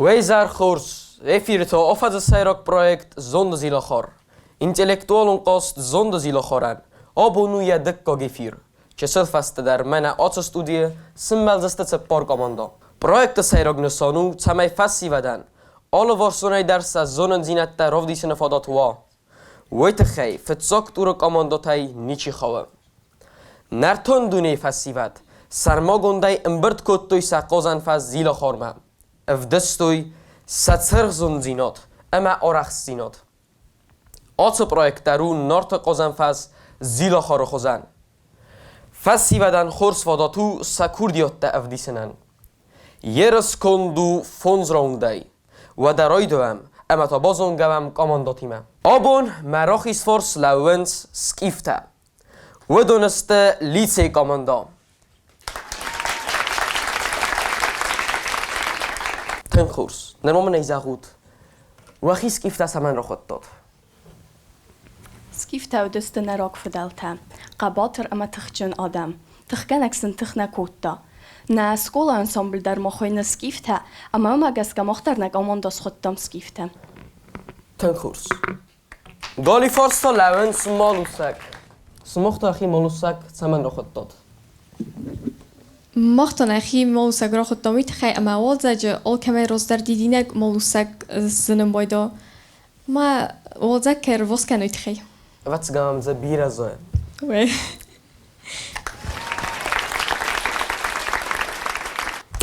Wejzer Gors, efirto ofadze Seyrok projekt zonder zilachor. Intellectual kost zonder zilachoran. Abonuya dikka gefir. Çesel faste der mena atı studie simmelzeste seppar komanda. Projekt Seyrok nusanu tamay fasi vadan. Alle varsonay ders az zonen zinette rovdisine fadat wa. Wejte khey fetsok tur komandatay nichi khawa. Nerton duni fasi vad. Sarmagonday imbert kottoy saqozan faz zilachorma. Evdestoy satsırgzun zinat, ama orax zinat. Atı projektaru nart qozan faz zila xar xozan. Fasi vadan xors vadatu sakurdiyot evdisenen. Yeres kondu fonz raunday. و درای دوام اما تا بازون گوام کامانداتیمه آبون مراخیس فورس لونس سکیفته و دونسته لیسه کاماندا تن خورس نرمام نیزه خود و خی سکیفته سمن را خود داد سكيفتا ودست نراك فدالتا قباطر اما تخجن آدم تخجنك سن تخنا كوتا نا سكولا انسامبل در مخوين سكيفتا اما ما جس كمختر نك امونداس خدام سكيفتا تن خورس قالي فارستا لونس مالوسك سمخت اخي مالوسك سمن را خود داد مختن اخی مالوسک را خود دامید خی اما اول زجه آل کمی روز در دیدینک مالوسک زنم بایدا ما اول زکر وز کنوید خی وقت گام زه بیر از آن وی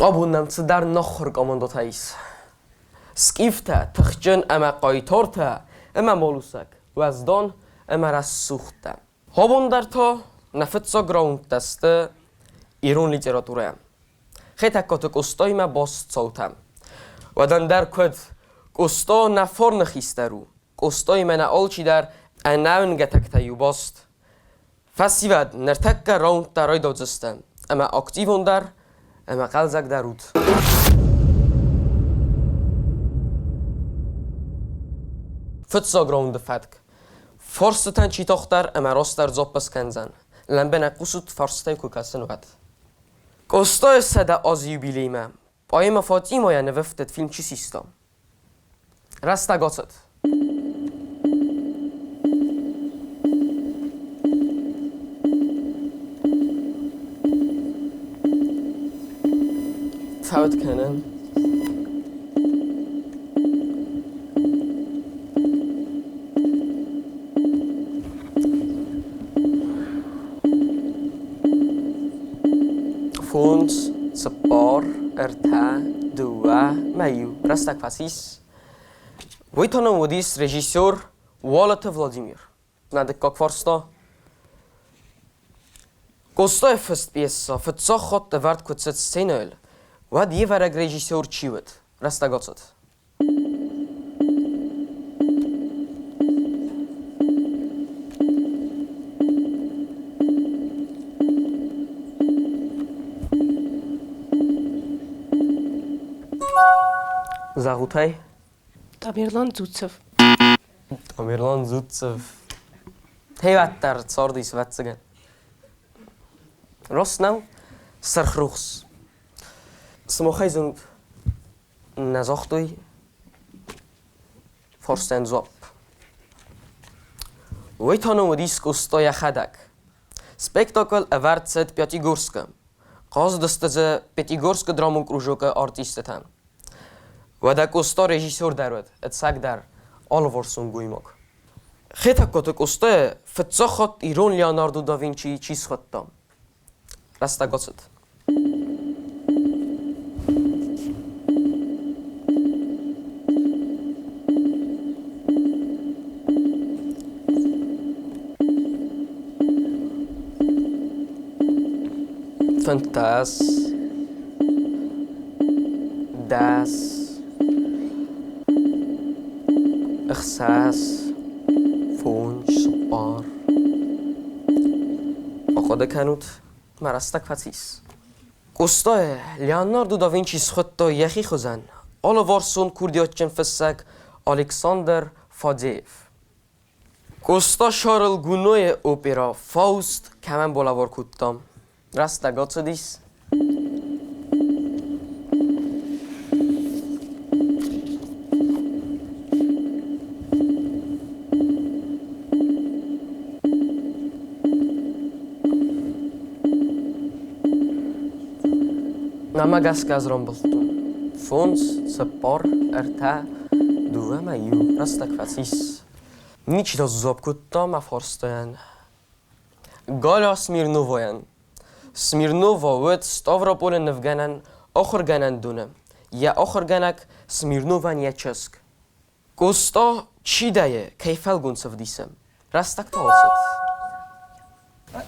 آبونم چه در نخور کاماندا تایس سکیفته تخجن اما قایتارته اما مالوسک و از دان اما را سوخته هابون در تا نفت سا گراوند دسته ایرون لیتراتوره خیلی تکات کستای ما باست صوتم و دن در کد کستا نفر نخیسته رو کستای من آلچی در اناون گتک تایو باست فسیود نرتک راوند در رای دادستن اما اکتیون در اما قلزک در رود فتسا گراوند فتک فرستن چی تاختر اما راست در زابس کنزن لنبه نقوسود فرستای کوکسن وقت کستا سده آزیو بیلیمه پای مفاتی مایا نوفتت فیلم چی سیستم رسته گاتت تاوت کنن فونس سپار ارتا دوا مایو رستک فاسیس ویتانم ودیس رژیسور والت ولادیمیر ندک کاک فارستا کستا فست پیسا فتسا خود دورد کتست سینل و دیه ورگ رژیسور چی بود رستک آتد زغوتای Tamirlan Zutsev Tamirlan Zutsev هیوت در تصار دیس واتسگن راست نو سرخروخس سماخای زنود نزاختوی فرستن زوب ویتانو و دیس کستای خدک سپکتاکل اورد سد پیاتیگورسکم قاز دستزه پیاتیگورسک درامون کروژوک آرتیستتن و در کستا رژیسور درود اتساک در آلوارسون گویماک خیلی کت کستا فتسا خود ایرون لیاناردو داوینچی چیز خود دام رسته گاست فانتاس داس اخساس فونج سپار آقاده کنود مرستک فتیس کستای لیاناردو داوینچی خود تا یخی خوزن آلا وارسون کردیاتچن فسک الکساندر فادیف کستا شارل گونوی اوپرا فاوست کمن بولاوار کدتام رستک آتو دیس Nama gaska az romboltun. Fons, cepor, erta, duema iu, rastak facis. Nici to zopkutta ma forstojan. Gola Smirnovojan. Smirnovo wet Stavropolen nevganan, ochorganan dunem. Ja ochorganak Smirnovan ja česk. Kusto čidaje, kaj felguncev disem. Rastak to osad.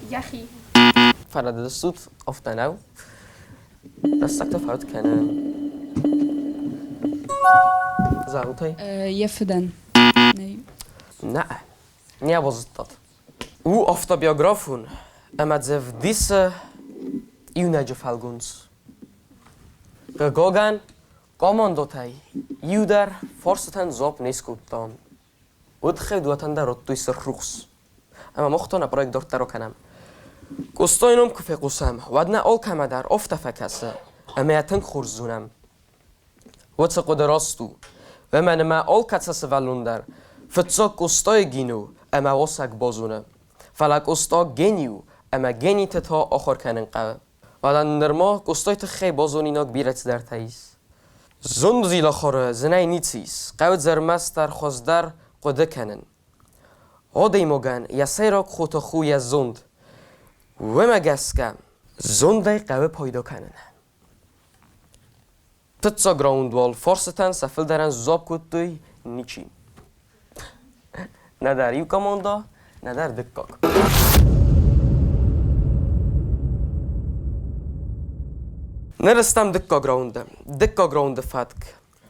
یخی فرد الصوت افتناو rastak to fout kennen. Zarutaj? Jefden. Nee. Nee, nie was dat. Hoe autobiografun, emat ze w disse iunedzie falguns. Gegogan, komandotay, iuder forsetan zop neskuttan. Udge duatan da rottu is ruchs. Ama mochtona projekt dortaro kanam. Kustoinum kufequsam, wadna ol kamadar ofta fakasa, ama yatan khurzunam. Whatsa qudarastu, ve man ma ol katsas valundar, fatsa kustoy ginu, ama wasak bozuna. Falak usta geniu, ama geni tata akhar kanin qawa. Wadan nirma kustoy tkhey bozuninak biret dar tais. Zund zila khore znay nitsis, qawd zermastar khozdar qude kanin. Odey mogan yasayrak khota khuya zund. ومگسکم زنده قوه پیدا کنن تتسا گراوندوال فرستن سفل درن زاب کتوی نیچی نه در ایو کماندا نه در دکاک نرستم دکا گراوند فتک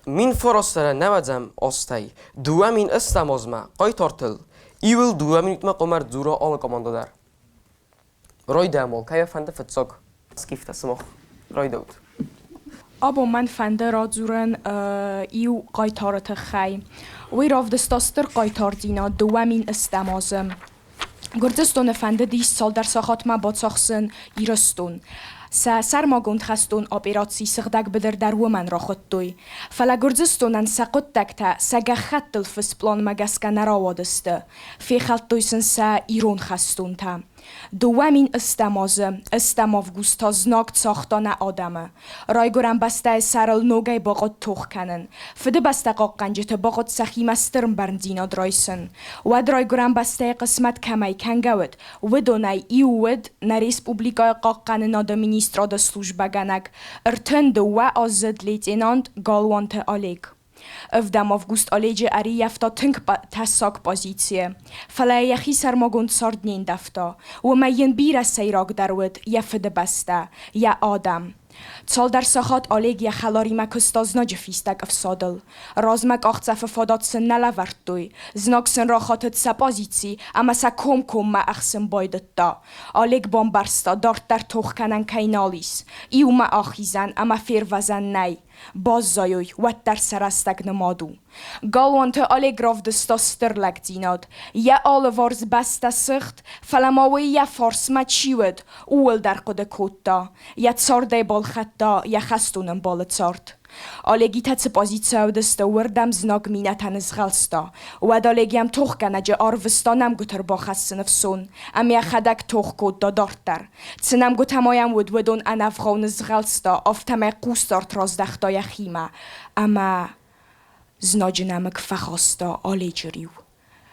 min فرستن نوزم آستای دوامین استم آزما قای تارتل ایول دوامین اتما قمر دورا آل کماندا در روی دامول که فنده فتساق سکیفت سمخ روی دود آبو من فنده را زورن ایو قایتارت خی وی راف دستاستر قایتار دینا دوامین استمازم گردستون فنده 20 سال در ساخات ما باتساخسن ایرستون سرماگوند خستون آپیراتسی سغدک بدر در ومن را خود دوی فلا گرزستونن سقط دکتا سگه خطل فس پلان مگسکه نراوادسته فی خلط دویسن سا ایرون خستون تا دوامین استماف گوستا زناک ساختان آدمه رای گرم بسته سرل نوگه باقات توخ کنن فده بسته قاقنجت باقات سخیم استرم برندینا درایسن ود رای گرم بسته قسمت کمی کنگوید ودونای ایوود نریس پوبلیکای قاقن ناده مینیسترادا سلوژبه گنگ ارتند و آزد لیتیناند گالوانت آلیگ افدام август آلیج اری یفتا تنگ تساک پازیціه فلا یخی سرماگوند ساردنین دفتا و مین بیر سیراک درود یفده بسته یا آدم Цал дар сахат Олег я халаримак стазнаж фистак афсадал. Размак ахцаф фадатсен налавартуй. Знаксен рахатет са позиции, ама са ком ма ахсен байдетта. Олег бомбарста дарт дар тух канан кайналис. Иу ма ахизан, ама фир вазан най. باز زایوی و در سرستگ نمادو. گالوانت آلیگ راف دستا سترلک دیناد. یا آل وارز بسته سخت فلماوی یا فارس ما چیود اول در قد کوتا. یا تسارده بال خطا یا خستونم بال تسارد. آلیگی تت پازیتسا دستا وردم زناگ مینتن زغلستا. و دالیگیم توخ کنه جه آروستا نم گتر با خست نفسون. امی خدک توخ کود دادارتر. تنم گو تمایم ودون انفغان زغلستا افتمه قوستار تراز دختای خیمه. اما زناج نمک فخاستا آلیجریو.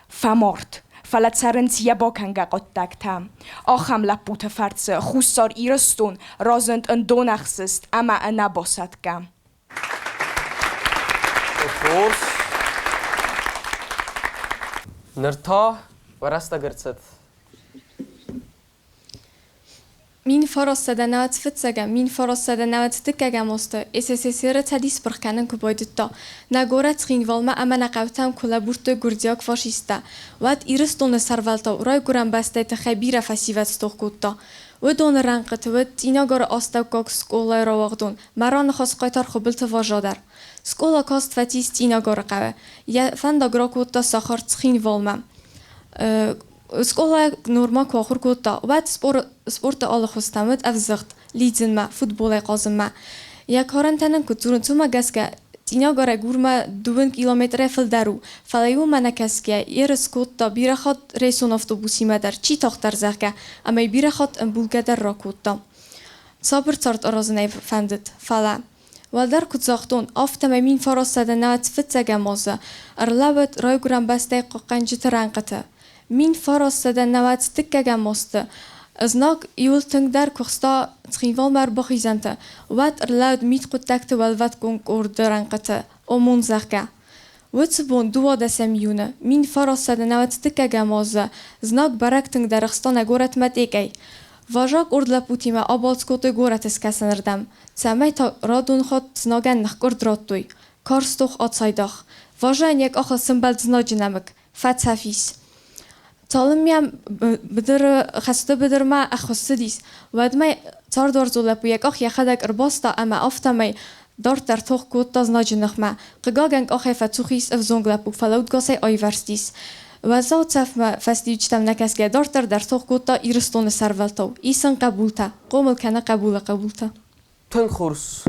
فمارد. فلت سرنسیه با کنگه قدک تم. آخم لپوت فرتسه خوستار ایرستون رازند ان دونخسست اما انا باسد کم. Of نرتا ورستا گرتست. Min farastade nawet fitsega, min farastade nawet tykkega måste SSSR tadis برخانن كبايدتا ناغورت خينوالما اما نقاوتام كولابورتو گردياك فاشيستا وات إيرستون سرولتا ورای گرم بسته تخبير فاسيوات ستوخكوتا ودون رنقت ود تيناغور آستاوكاك سكولا رواغدون مران خاص قيتار خبلت واجادر سكولا كاست فاتيس تيناغور قوه يا فنداغراكوتا ساخارت خينوالما سكولا نورما كوخور كوتا وات سپورت آل خوستمت افزخت لیدزن ما فوتبال قازم ما یا کارنتنن کتورن تو ما گسکه تینا گاره گورما 2 کیلومتر فل درو فلیو من کسکه یر سکوت تا بیره خود ریسون اتوبوسی ما در چی تاختر زخکه اما بیره خود بولگه در راکوتا صابر صارت أرازني فندت فلا ودر كنت زاختون أفتم مين فرصة دنات فتسجى موزة أرلبت رايقران بس دقيقة قنجة رانقته مين فرصة دنات تكجى موسته ازناك يول تنقدر كخستا تخيفال مر بخيزنته وات أرلاد ميت قتكت والوات كونك أورد رانقته أمون زخجة وتبون دوا دسميونه مين فرصة دنات تكجى موزة ازناك برك تنقدر خستان جورت متيكي واژاک ارد لپوتی ما آباد سکوت گورت اسکسن ردم. سعی تا رادون خود زناگن نخکرد رادوی. کارستوخ آتسایداخ. واژن یک آخر سنبال زناج نمک. فتحفیس. تعلمیم بدر خسته بدر ما أخصديس. ودم تار دار زلپو یک آخ یخدک ارباستا اما آفتمی دار در توخ کود تا زناج نخما. قگاگنگ آخر فتوخیس افزونگ لپو فلود گاسی آیورستیس. وزاو تف ما فستي جتم نكسجة دارتر در توق قطة إيرستون سرولتو إيسان قبولتا قوم الكنا قبولتا Tönkhurs.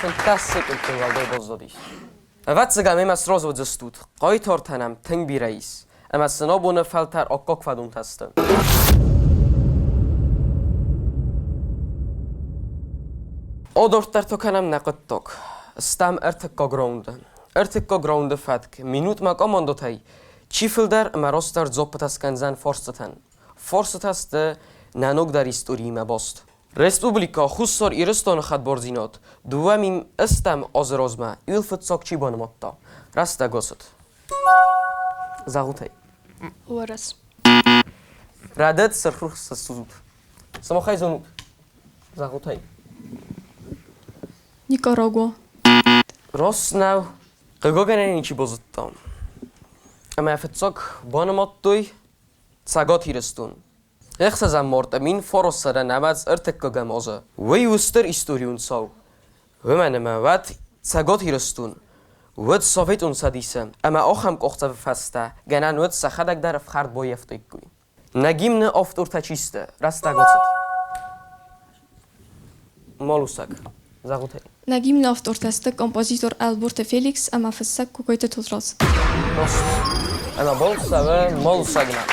Fantastic التنوالدي بازداديش. واتسجا ميمس راز وزستود. قايتار تنم تنگ بی رئیس. اما سنابونه فلتر آکاک فدون تستم. آدارتر تو کنم نقد تاک. استم ارتکا گراوندن. ارتکا گراونده فتک. مینوت مک آماندو تای. چیفل در مراستر زوبت اسکنزن فرستن. فرست است نانوک در استوری ما باست. رسپوبلیکا خصوصا ایرستان خد برزینات. دوامیم استم آزرازما. ایلفت ساک چی بانماتا. راستا گوست. زغوتای. ورس ردت سرخوخ سسود. سماخای زنود. زغوتای. نیکاراگوا راست نو. قگاگن اینچی بازدم. اما افتساک بانماتوی ساگات ایرستون. اخسازم مرتمین فرص سر نماز ارتکاگم آزه. وی وستر استوریون ساو. و من وات ساگات ایرستون. ود صافیت اون سادیسم. اما آخم کخته فسته. گنن ود سخدک در افخرد بایفته کوی. نگیم نه آفتور تچیسته. راستا گوست. مالوسک. زغوته. نجيم نافت أرتست كومبوزيتور ألبرت فيليكس أما فسك كوكويت توتراس راست. اما بالسا و مالوساگنا.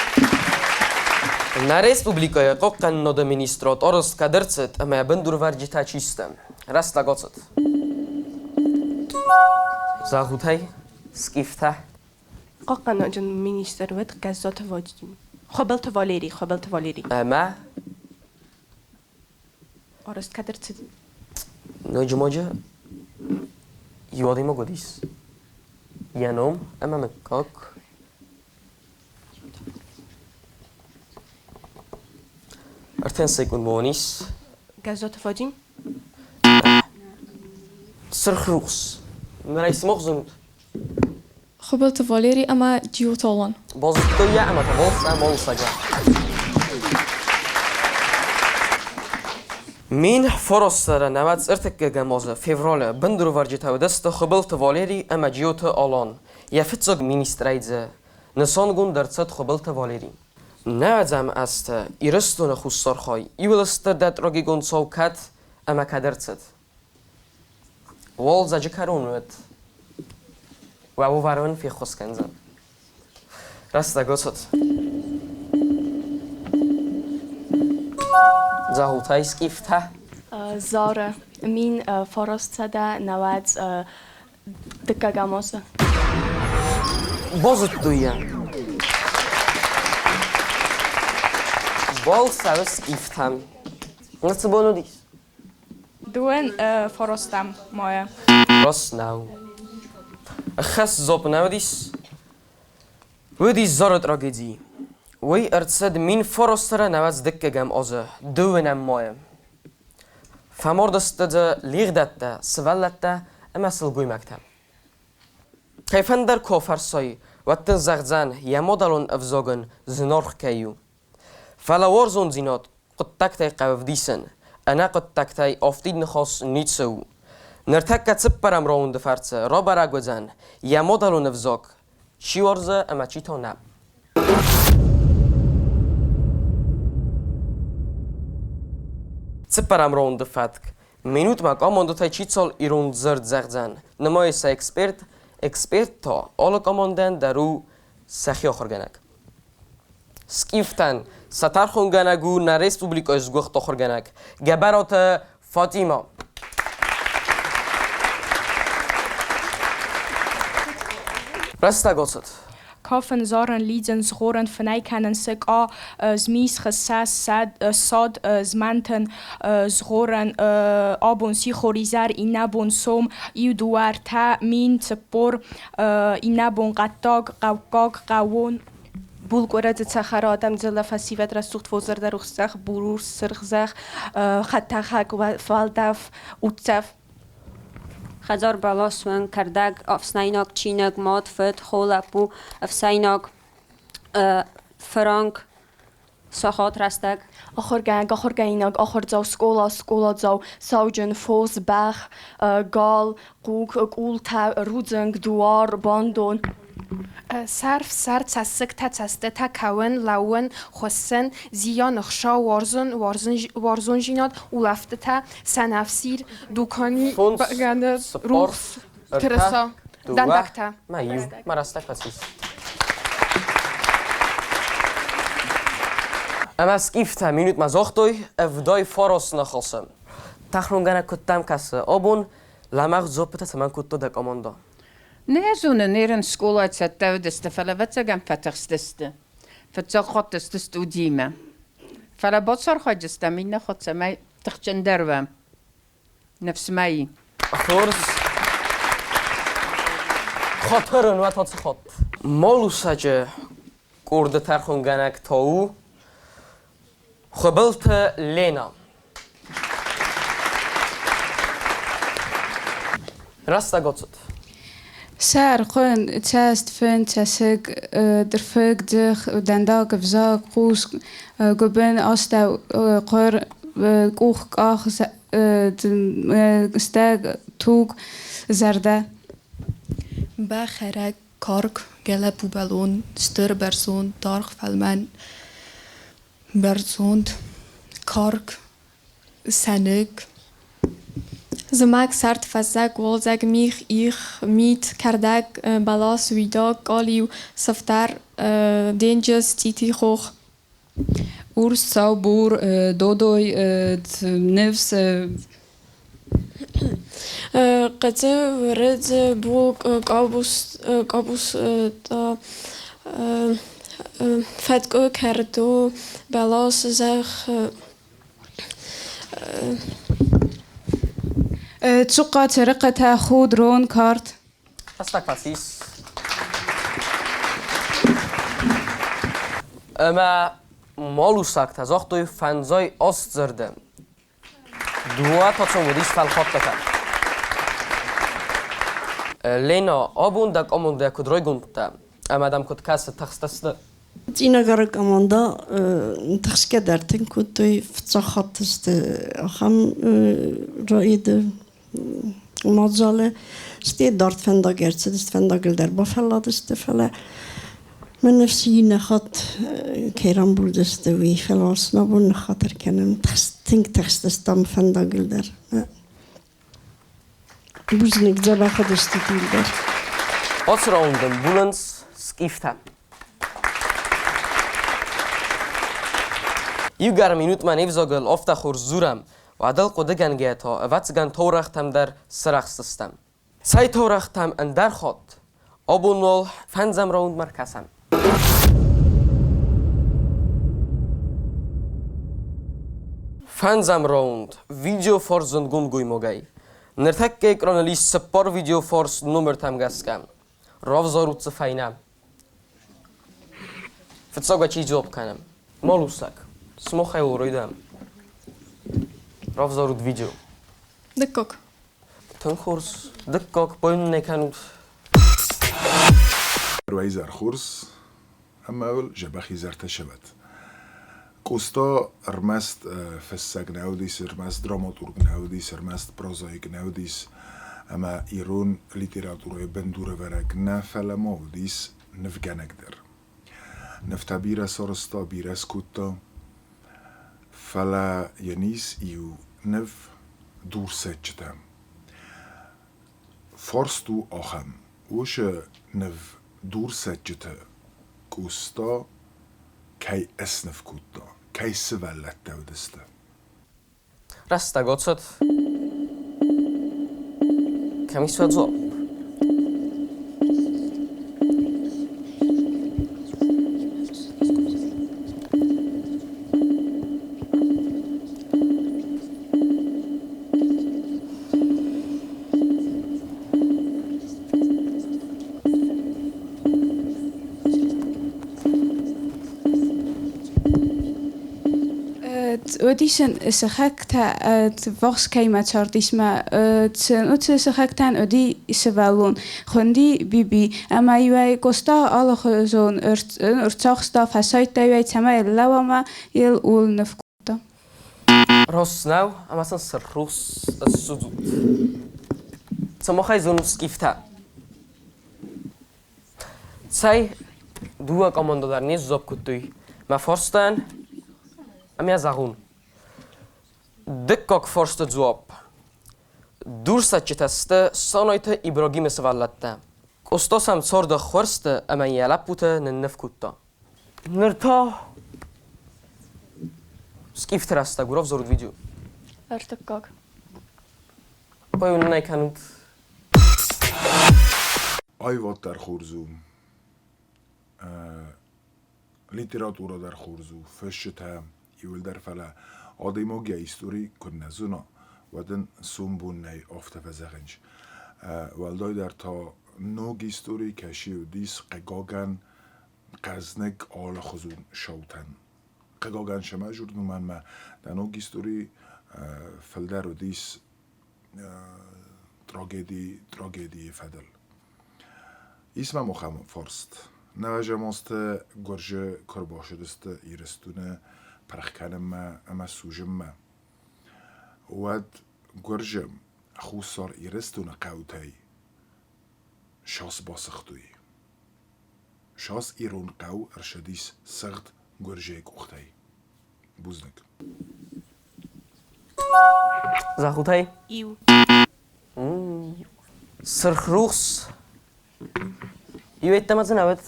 Na Respublikaya qoqqan noda ministrat orist kadirtsit ama bindur varjita çistem. Rasta gotsit. Zahutay, skifta. قاقنا جن مينيستر ود قزات واجدين خبلت فاليري Ama أرست كدرت nojmoja yodima godis. Yanom ama mekak. Arten sekund bonis. قزات واجين Sirkhruks. Nereis mochzund. خبلت فاليري أما جيو طولان Bozittoya ama tabolsa molsaga. Min فرصة نوات ارتك جمازة فيفرال بندرو ورجته ودست خبلت فاليري أما جيوت آلان يفتزق مينسترايدز نسان گون در صد خبلت فاليري نوزم است ایرستون خستار خای ایولستر داد راگی گون سوکت أما کدرت وال زج کرونوت و او ورون في خسکنزن راستا گوست زهوتای سکیفته زاره مين فرصة دا نواد دكا جاموسة بازت دویا بال سوس ایفتم نت بانو دیس دوين فرستم مايا راست نو خس زوب نو دیس و دیس زارت راگدی وی ارتسد مین فرستره نواز دکه گم آزه دوینم مایم فمارد است ده لیغ داده سوالت ده اما سلگوی مکتب کیفن در کافرسای وقت زغزن یمادلون افزاگن زنارخ کیو فلاوارزون زینات قد تکتای قوف دیسن انا قد تکتای آفتید نخواست نیت سو نرتک کتسب برم راون دفرسه را برگو زن یمادلون افزاگ چی وارزه اما چی تا نب سپرم راوند فتک منوت مک آمانده تای چی سال ایرون زرد زغزن نمای سا اکسپرت تا آلک آماندن در او سخی آخرگنک سکیفتن ستر خونگنگو نه رسپوبلیک از گوخت خورگنگ گبرات فاطیما رسته گوست Kaffen, Soren, Lieden, Rohren, Verneikennen, Sig, A, Zmies, Gesas, Sad, Zmanten, Zroren, Abon, Sichorizar, Inabon, Som, Iuduar, Ta, Min, Tsepor, Inabon, Gatag, Gaugag, Gawon. بولگورد تخر آدم زل فسیوت رسوخت وزر در رخزخ برور سرخزخ خطخک و فالدف اوتف خزار بالاسون کردگ افسنایناک چینگ ماد فت خولپو افسایناک فرانک ساخات رستگ آخر گینگ آخر زاو سکولا زاو ساوجن فوز بخ گال قوک قولتا رودزنگ دوار باندون صرف سر تسک تسته تا کون لون خسن زیان خشا وارزون جیناد ولفته تا سنفسیر دوکانی فونس بگنده سپار روخ ترسا دندکتا ما رستک فسیس اما سکیفته مینوت مزاختوی افدای فاراس نخواستم تخرونگنه کتم کسه آبون لمغ زوبته تمن کتو دک آماندا نه زونه نیرن سکولات سته و دسته فلا وتسگم فتخستسته فتسخطست استودیمه فلا بصر خجسته مين خد سماي تخجن دروم نفس ماي خورس خاطرن و تاتس خاط مالو سجه کرده ترخونگنک تاو خبلت لینا رسته گوتست سر خون تست فن تسگ درفق دخ دنداق فزاق قوس گبن آستا قر قوخ قاخ استاق توق زرده بخرک کارک گله پوبلون ستر برسون دارخ فلمن برسوند کارک سنگ زماک سرت فزگ والزگ میخ ایخ میت کردگ بلاس ویدا گالیو سفتر دینجز تیتی خوخ اورس ساوبور دودوی نفس قطع ورد بو قابوس تا فتگو کردو بلاس زخ تسقى ترقة خود رون كارت رستك فسيس اما مالو ساكت زاختوی فنزای آست زرده دوا تا چون ودیش فلخات بکن لینا آبون دک آمون دک کدروی گونده اما دم کد کس تخستسته Tina garak amanda تخسك درتن كنت فتخط أخم رأيد مازال استي دارت فندا جرت است فندا قل در بافلا دست فلا من نفسي نخط كيران بردست وي فلاس نبون خاطر كنن تخستم فندا قل در بوزنك زبا خدست تيل در أسراوندن بولنس سكيفتا يوغر مينوت من افزاگل افتخور زورم و عدل قدگن گیتا واتسگن تورختم در سرخستستم سای تورختم اندر خود آبونول فنزم راوند مرکزم فنزم راوند ویدیو فورس زندگون گوی موگی نرتک اکران لیست سپار ویدیو فورس نمبر تم گسکم راو زاروت سفینم فتساگا چی جواب کنم مالوسک سموخه و رویدم راو زارود ویدیو دکوک تنخورس دکوک بایم نکنود روی زرخورس اما اول جبخی زرته شود کوستا ارمست فسگ نودیس ارمست دراماتورگ نودیس ارمست پروزایک نودیس اما ایرون لیتراتوره بندوره ورک نفل مودیس نفگنک در نفتا بیره سارستا بیره سکوتا فلا ينيس يو نف دور سجتم فرستو آخم وش نف دور سجته كوستا كي أسنف كوتا كي سبلت تودسته Rasta gocot. Kami swadzo. Ödisen sechekta vos keima chartisma utse sechektan ödi isvelun khondi bibi ama iwe kosta alle gezon urtsachsta fasaita iwe tama lawama il ul nefkuta Ros nou, amasan serrus sudut. Samochai zon skifta. Tsai dua komando dar nis zop kutui. Ma forstan amia zagun. Dikkok forste zop. Dursa chitaste sanoite Ibrahim svallatta. Kostosam sorda khorste ama yalaputa nefkuta. Nirta Skifter rasta gurov zorud video. Ertekak. Pojun najkanut. Ayvat در خورزو لیتراتورا در خورزو فشتا يول در فلا آدیمو گیستوری کننزونا ودن سومبون نی آفته فزغنج والدای در تا نو گیستوری کشی و دیس قگاگن قزنگ آل خزون شوتن قگاگن شما جوردن من ما در نو گیستوری فلدر و دیس تراجدی فدل اسم مخم فرست نواجماست گرجه کرباشه دست ایرستونه پرخکنم ما اما سوجم ما ود گرجم خوصار ایرستونه قوتای شاس باسختوی شاس ایرون قو ارشدیس سغد گرجه کختای بوزنک زخوتای ایو سرخروخس يويت تمازن أود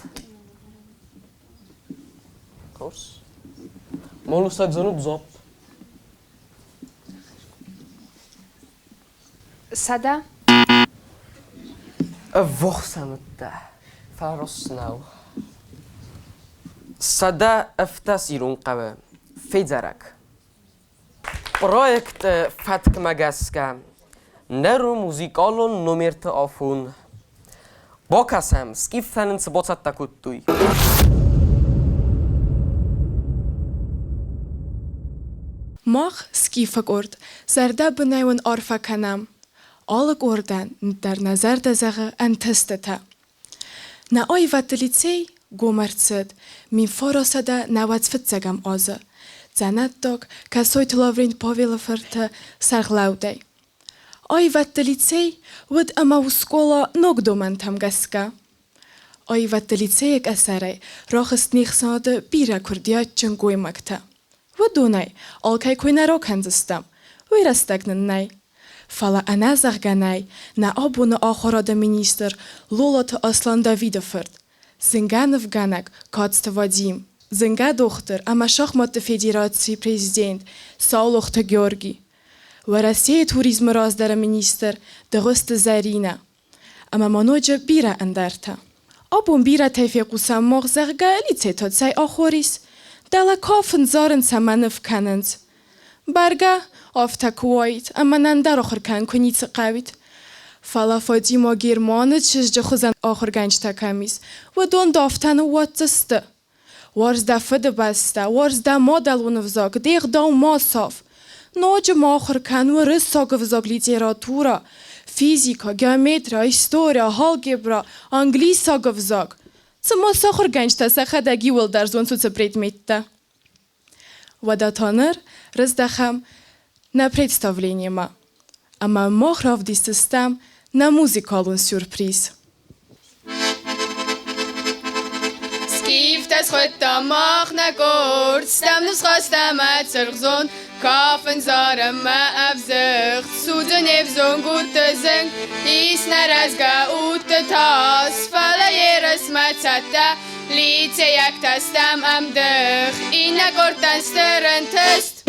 كورس مولو ساكزانو بزوب سدا أفوخ سامتا فارس ناو سدا افتاسيرون قبا في زرك بروجكت فاتك ماجاسكا نرو موزيكالو نوميرت آفون با کسم سکیفتن سبوتت تکوتوی ماخ سکیفک ارد زرده بنایون آرفا کنم آلک اردن در نظر دزغه انتسته نه آی وطلیتی گومرتسد من فراسده نوات فتزگم آزه زنت داگ کسای تلاورین پاویل فرته سرغلاودی آی وطلیتی ود اما وسکولا نگدو من تم گسکه آی وطلیتی یک اثره راخست نیخساده بیره کردیات جنگوی مکته و دونای آلکای کوی نرا کندستم وی رستگنن نای فلا انا زغگنای نا آبون آخوراد مینیستر لولات اصلان داویده فرد زنگانف گانک کاتست وادیم زنگا دختر اما شخمات فدراسی پریزیدنت ساولوخت گیورگی و راستی توریسم راز در مینیستر دغست زرینه اما منوجه بیره اندرته آبون بیره تفیقو سماغ زغگالی تیتاد سای آخوریس دلا کافن زارن سمنف کنند برگه آفتا کوایت اما نندر آخر کن کنیت قوید فلا فادیما گیرمانه چشج خوزن آخر گنج تکمیز و دون دافتن وات زسته وارز دا فده بسته وارز دا مادل ونفزاق دیغ دا ما صاف نوجه ما آخر کن و رس ساق وزاق لیتراتورا فیزیکا، گیومتریا، هیستوریا، هالگبرا، انگلیس ساق وزاق سما ساخر گنج تسخه دگی ول در زون سوچه برید میته و دا تانر رز دخم نه представлениема, ама мохрав ди систем на музикалун сюрприз. Skiftes heute mach na gut, stem nus rastem at zergzon, Kafen zarem ma abzucht, Suden evzon gute zeng, Is narazga ute tas, Fala jeres matzata, Lice jak tastam am dech, Ina gortan steren test.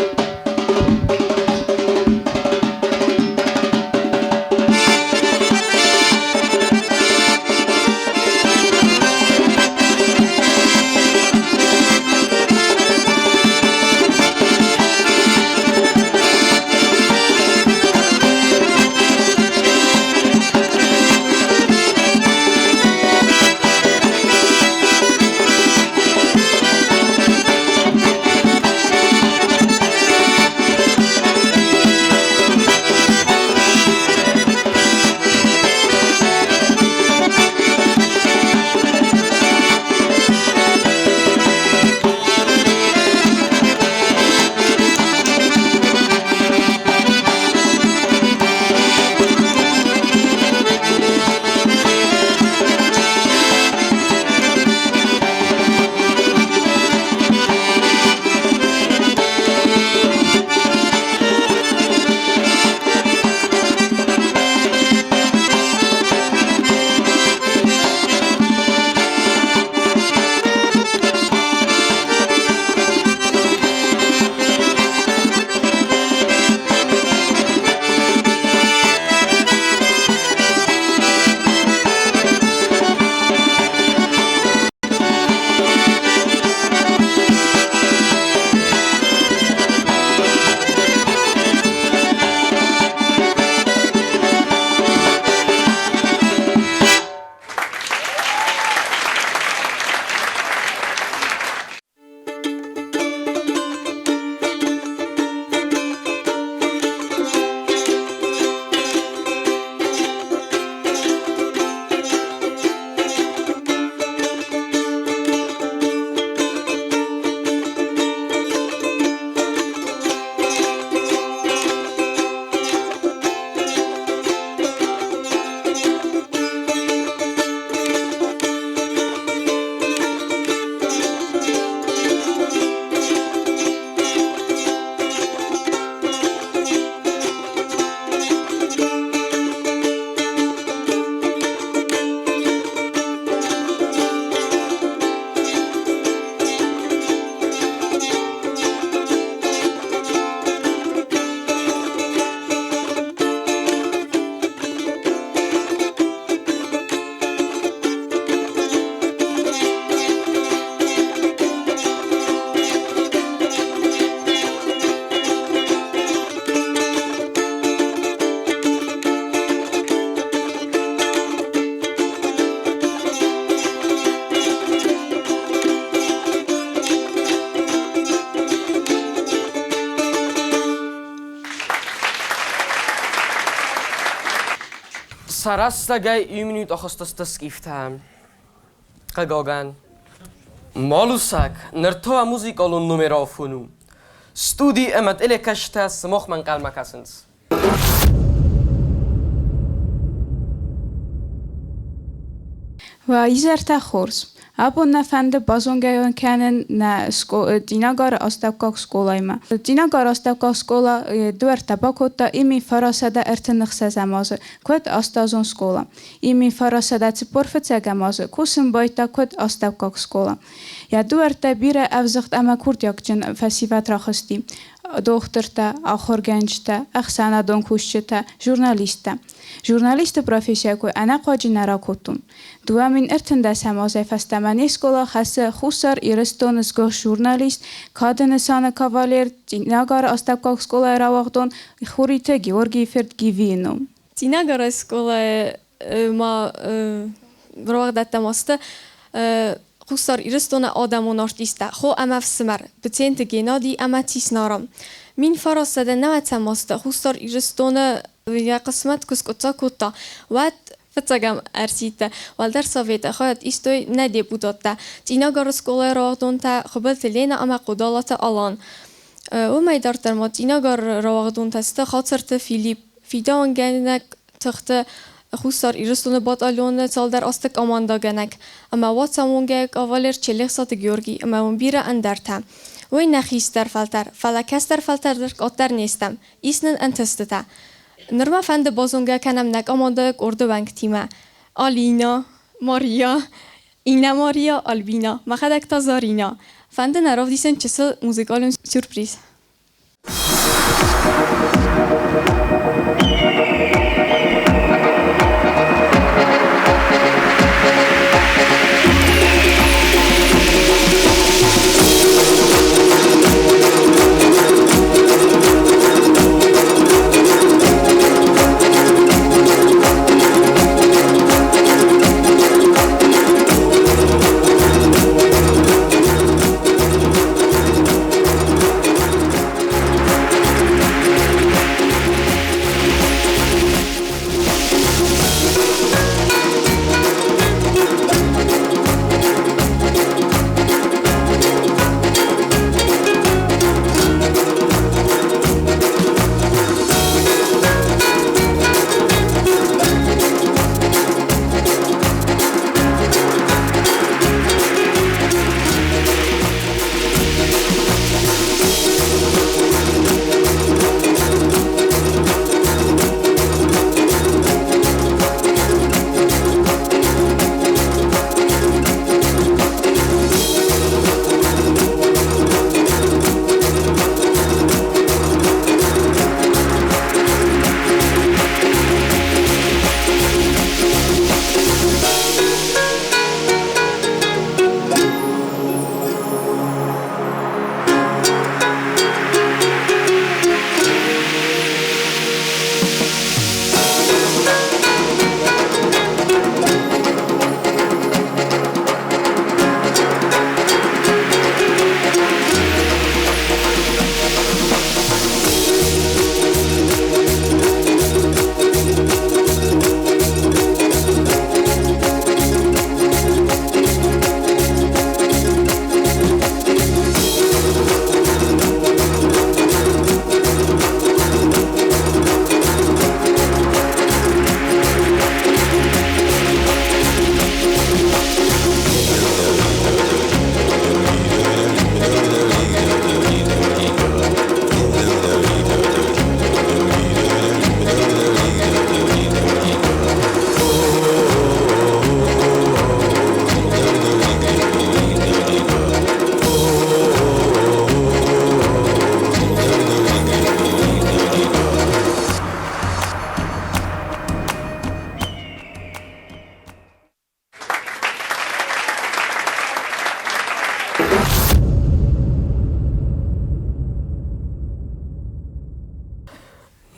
Sarastagay 1 minuut augustus skiftam. Kagogan. Malusak, nertoa muzikolun numerofunu. Studi emat ele kashtas mochman kalmakasens. و ایزرتا خورس. ابو نفنده بازونگیان کنن نه دیناگار استبکاک سکولایما. دیناگار استبکاک سکولا دور تباکوتا ایمی فراسده ارتنخ سزمازه کد استازون سکولا. ایمی فراسده تپرفتزگمازه کوسم بایتا کد استبکاک سکولا. یا دور تبیره افزخت اما کردیاک جن فسیفت راخستی. دخترتا، آخر گنجتا، اخسانه دونکوشتا، ژورنالیستا. ژورنالیست پروفسیا کو انا قاجی نراکوتون. دوامین ارتنده سمازه فستمانی سکولا خاصه خوسر ایرستونسگاه ژورنالیست کادنسان کاوالر دیناگار استبکاک سکولا راوغدون خوریته گیورگی فرد گیوینو. دیناگار سکولا ما راوغدت ماسته خوستار ایرستونه آدمون آرتیسته خو امف سمر بتینت گینادی امتیس نارم مین فراسده نوت ماسته خوستار ایرستونه یا قسمت کسکتا کتا وقت فتگم ارسیته والدر سویت خواهد ایستوی ندی بوداته دیناگار سکولا راغدون تا خبت لینا اما قدالات آلان و میدار ترما دیناگار راغدون تسته خاطرت فیلیپ فیدان گنک تخت خوستار ایرستونه باد آلون سال در استک آماندا گنک اما وات سامونگه آوالر چلیخ سات گیورگی اما اون بیره اندرته وی نخیستر فلتر فلکستر فلتر در قطر نیستم ایسنن انتستتا نرما فند بازونگا کنم نک آماده کرده ونگ تیمه آلینا ماریا اینا ماریا آلبینا مخدک تا زارینا فند نراف دیسن چسل موزیکالون سورپریز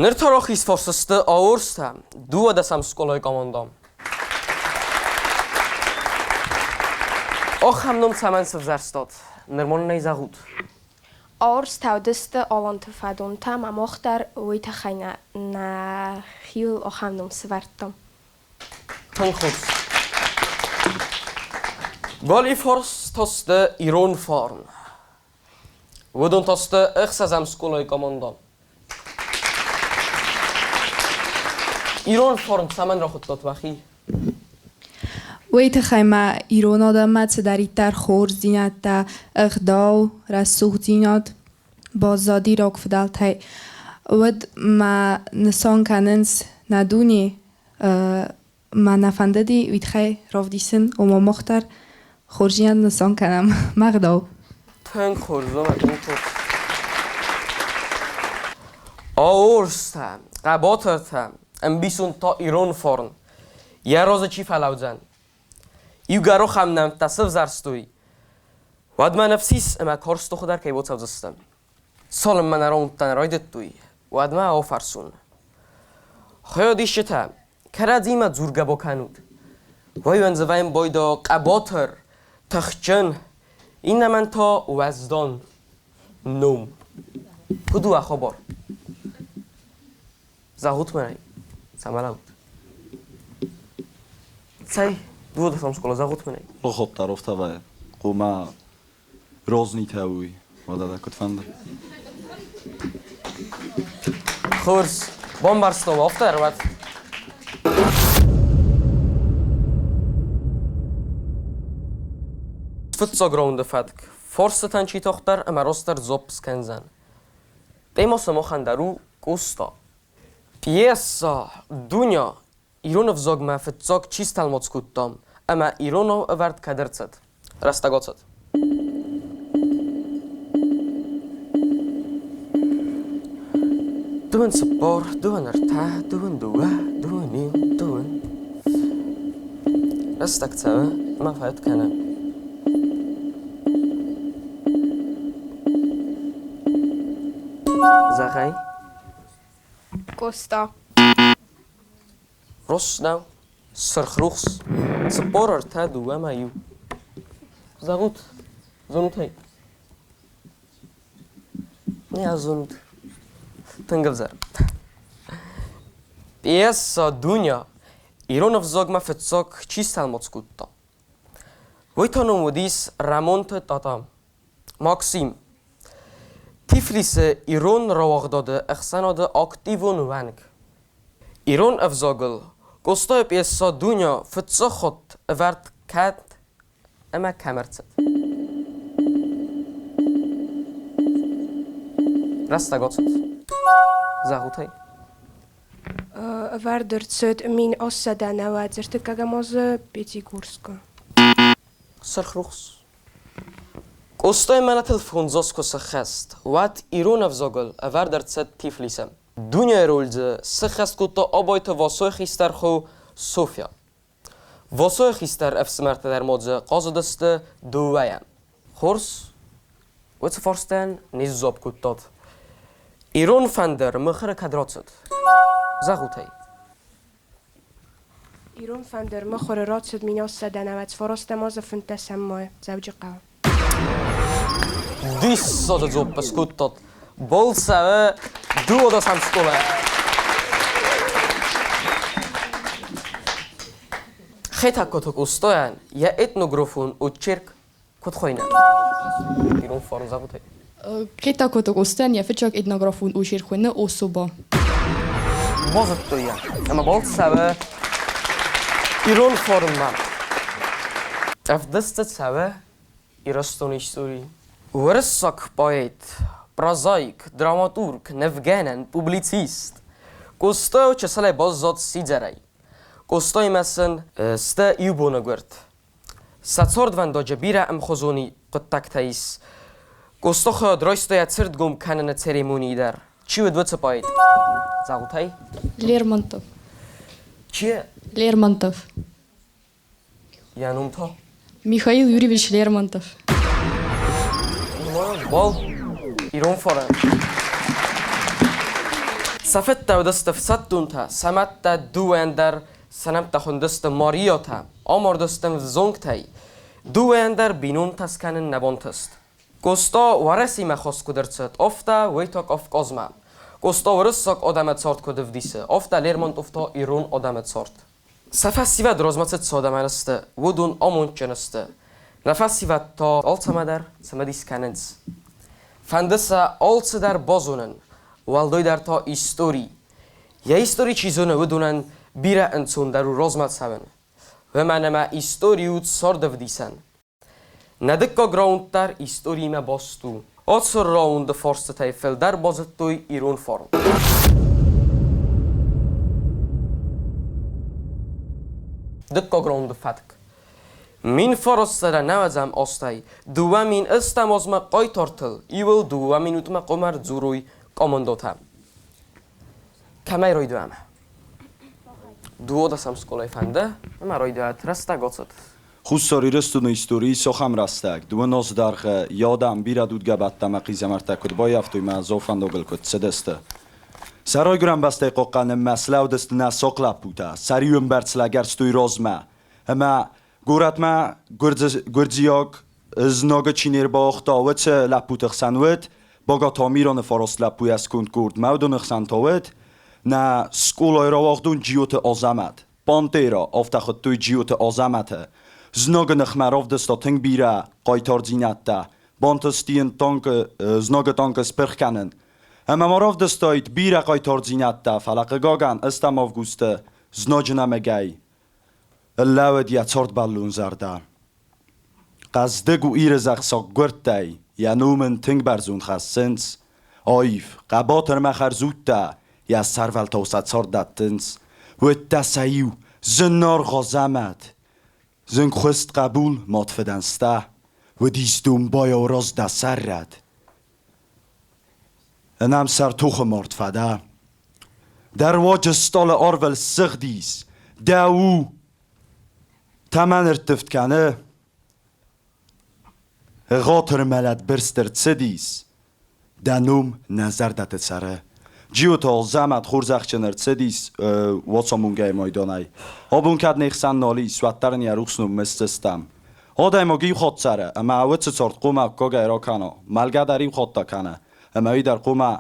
Nirtarochis forsiste aorsta, dua da sam skoloj komandam. Och hamnom saman sevzerstad, nirmon nejzahud. Aors taudiste alante fadonta, ma mochter oita chayna na chiul och hamnom svertam. Tan goed. Gali fors toste iron farn. Wodon toste sam skoloj komandam. ایران فرم سمن را خود داد وخی وی تخیمه ایران آدم دری در خور زینت دا اغداو رسوخ زینت بازادی را کفدالت های ود ما نسان کننس ندونی ما نفنده دی وید خی راف دیسن و ما مختر خورجینت نسان کنم مغداو تن خورزو مدون خود آورسته قباطرته ام بیسون تا ایران فرن یه روز چی فلوزن ایو گرو خمنم تصف زرستوی ود من نفسیس اما کارستو خودر که بود سوزستم سالم من رون تن رایدت توی ود من آفرسون خیا دیشه تا کرد ایمت زورگه با کنود وای ونزویم بایدا قباطر تخچن این من تا وزدان نوم کدو اخبار زهوت منی سمعت سعی دو دستم سکولا زهوت منی رو خب طرف تبعه قوما روزنی تاوی وادادا کد فنده خورس بام برستو افتر وقت Futsagrounde fatk, فرصتن چی تختر اما راستر زوب سکنزن دیماس ما خندرو کوستا پیسا دنیا ایران افزاگ ما فتزاگ چیست الماس کودتام اما ایرانو اورد کدرцет رستگاچت دوون سپار دوون ارتا دوون دوه دوونیم دوون رستگتسه ما فاید کنم زغی کوستا روس نو سرخروخس سپار ارتا دوه مایو زغوت زونت هی نه زونت تنگلزر پیسا دنیا ایران افزاگ ما فتزاگ چیست الماس کودتا ویتانو مودیس رامونت تاتام ماکسیم تیفلیس ایران رواق داده اخساناده اکتیوون ونگ ایران افزاگل گستای پیسا دنیا فتزاگ خود ورد کد اما کمرتد رستگاچت زغوتای Вардерцет мин осаданава зертекагамоза Пятигорска. سرخروخس قصتای من تلفون زاسکو سخست وات ایران افزاگل اور در صد تیفلیسم دنیا رولز سخست کتا آبایت واسای خیستر خو صوفیا واسای خیستر افسمرت در مادزه قازدست دوویم خورس وات فرستن نیز زاب کتاد ایران فندر مخر کدراتد زغوتای ایران فندر مخور راتسد مین ossadanava فرستماز فنتسمای زوج قوم. دیس ساده زوب بسکوتاد بول سوه دو داس هم سکوله خیلی کتک استاین یا اتنوگرافون و چرک کت خوینه ایران فارم زغوتای Kreta kotok osztán, csak etnografun újsírkhojna oszóba. بازد تویم اما بالت سوه ایران فارم من افدست سوه ایرستونیش سوری ورساک باید پرازایک دراماتورک نفگانن پوبلیسیست گستای و چساله بازاد سیزرای گستای مثلا ستا ایوبونه گرد ستارد وندا جبیره ام خوزونی قطک تاییس گستا خود رایستای ترد گم کنن تریمونی در چی و دوت باید زغوتای Lermontov. چیه Lermontov. یعنوم تا Mikhail Yurievich Lermontov. بال ایران فارم سفت تا دست فسد دون تا سمت تا دو اندر سنم تا خندست ماریا تا آمار دستم زنگ تای دو اندر بینون تسکنن نبان تست گستا ورسی مخواست کدرچت افتا ویتاک اف کازما گستا ورساک آدمت سارت کدف دیسه افتا لیرمانت افتا ایران آدمت سارت سفسیوه درازمت ساده منسته ودون آمون چنسته نفسیوه تا آلتسمه در سمدیس کننز فندسه آلتسه در بازونن والدوی در تا ایستوری یا ایستوری چیزونه ودونن بیره انسون در رو رازمت سون و منما ایستوریوت ساردف دیسن ندکا گراوند در ایستوری ما باستو آتسر راوند فارست تایفل در بازد توی ایران فارم دکا گراوند فتک من فارست را نوزم آستای دوامین استماز ما قای تارتل ایول دوامینوت ما قمر زوروی کامندوتم کمی روی دوامه دو دستم سکولای فنده اما روی دوات رسته گاتست خوستاری رستون ایستوری سخم رستک دو ناز درخه یادم بیره دودگه بدتم قیزمرتک کد با یفتوی مزا فندوگل کد سدسته سرای گرم بسته قاقن مسلو دست نساق لپوتا سریون برسلگر ستوی رازمه اما گورت ما گرزیاگ از ناگه چینیر با اختاوت لپوت خسنوت باگا تامیران فاراست لپوی از کند گرد مودون خسنتاوت نه سکولای را واقدون جیوت آزمت پانتیرا افتخد توی جیوت آزمته زناگ نخمراف دستا تنگ بیره قایتار زینت ده بانتستین تانک زناگ تانک سپرخ کنن اما مراف دستایت بیره قایتار زینت ده فلق گاگن استم آفگوسته زناج نمگی اللاود یا چارد بلون زرده قصدق و ایر زخصاق گرتای یا نومن تنگ برزون خستنس آیف قباتر مخر زودتا یا سرول توسط سار داتنس و التسایو زنار غازمد زن خست قبول ماتفدنسته و دیستون بایا و راز دسر رد انم سر توخ مارتفده در واج استال آرول سغدیس داو تمن ارتفت کنه غاطر ملت برستر تسدیس دنوم نظر دت سره جیو تا زمت خورزخ چنر تسدیس واتسامونگه مایدانای آبون کد نیخسن نالی سواترن یا روخسنو مستستم آدای مگی خود سره اما اوت سارت قومه کاگه ایرا کنه ملگه داریم خود تا کنه اما ای در قومه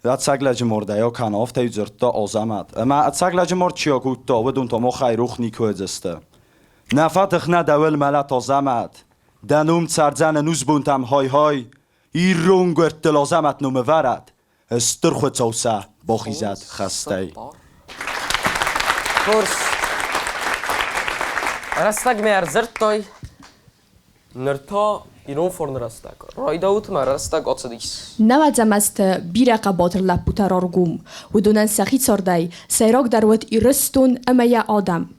ات سگلج مرده یا کنه آفته زرتا آزمت اما ات سگلج مرد چیا گود تا بدون تا ما خیروخ نیکو ازسته نفتخ نه دول ملت آزمت دنوم سرزن نوز بونتم های های ای رونگ ارتلازمت نومه ورد استر خود توسه با خیزت خسته Kurs. Rastag mer zertoj. Nërta i non forn rastag. Rajda ut ma rastag otsadis. نوازم است بیرق باتر لپوتر آرگوم و دونن سخی سردای سیراک دروت ایرستون اما یا آدم.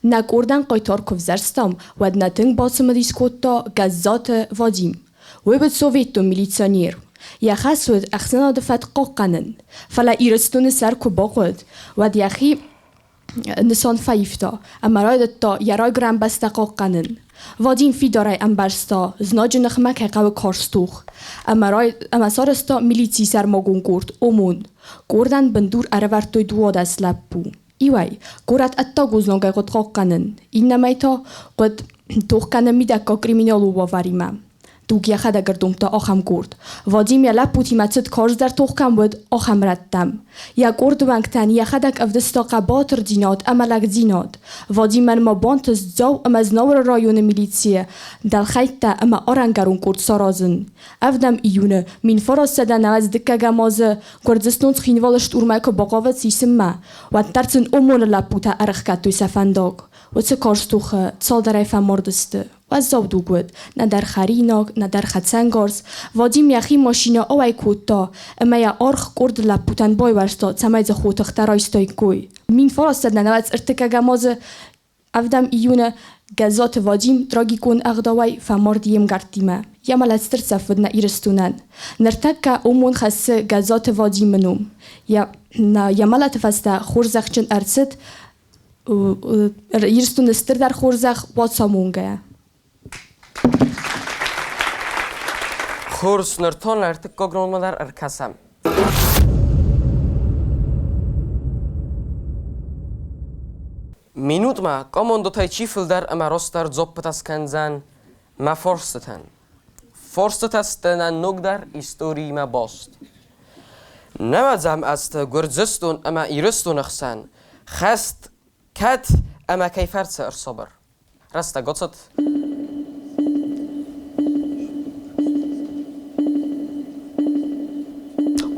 نکردن قیتار کفزرستم و نتنگ باسم دیسکوتا گزات وادیم. و بد سوویتو میلیتسانیر. یا خسود اخسنا دفت قاقنن. فلا ایرستون سر کباقد و دیخی نسان فایفتا اما راید تا یرای گرم بسته قاقنن. وادیم فی دارای امبرستا زناج نخمک قو کارستوخ اما سارستا میلیتی سر ماگون گرد اومون گردن بندور ارورتوی دواد از لپو ایوای گرد اتا گوزنگه قد قاقنن این نمیتا قد توخکنه میدکا کریمینالو باوریمه دوگیه خدا گردم تا آخم گرد وادیم یا لپوتی متسد کارز در توخکم بود آخم ردتم یا گرد ونگتن یا خدک افدستا قباتر دیناد املک دیناد وادیم من ما بانتز زو ام از نور رایون میلیتسیه دل خیتا اما آرنگرون کرد سارازن افدم ایونه من فراز سدن از دکه گمازه گردستون خینوالشت ارمه که باقاوت سیسم ما و ترسن امون لپوتا ارخکت توی سفنداگ و چه کارستوخه سال در ایفه مردسته و زودو گود نه در خریناگ نه در خدسنگارز وادیم یخی ماشینا اوای کوتا اما یا آرخ کرد لپوتن بای ورستا تمایز خود اخترایستای کوی من فرستد ننوز ارتکه گمازه افدم ایونه گزات وادیم دراگی کن اغداوی فماردیم گرتیمه یا ملستر سفد نه ایرستونن نرتکه اومون خسته گزات وادیم منوم یا ملت فسته خورزخ چن ارسد ایرستون استر در خورزخ واتسامونگه Kurs nërton lërtë kogronë më dar arkasam. Minut ma, komon do taj qifil dar ama rostar zoppët as kanë zan ma forstëtën. Forstëtas të në nuk dar histori ma bost. Nëmadzam as të gërdzëstun ama irëstun ëksan, khast kat ama kajfartë ërsobër. Rasta gocët.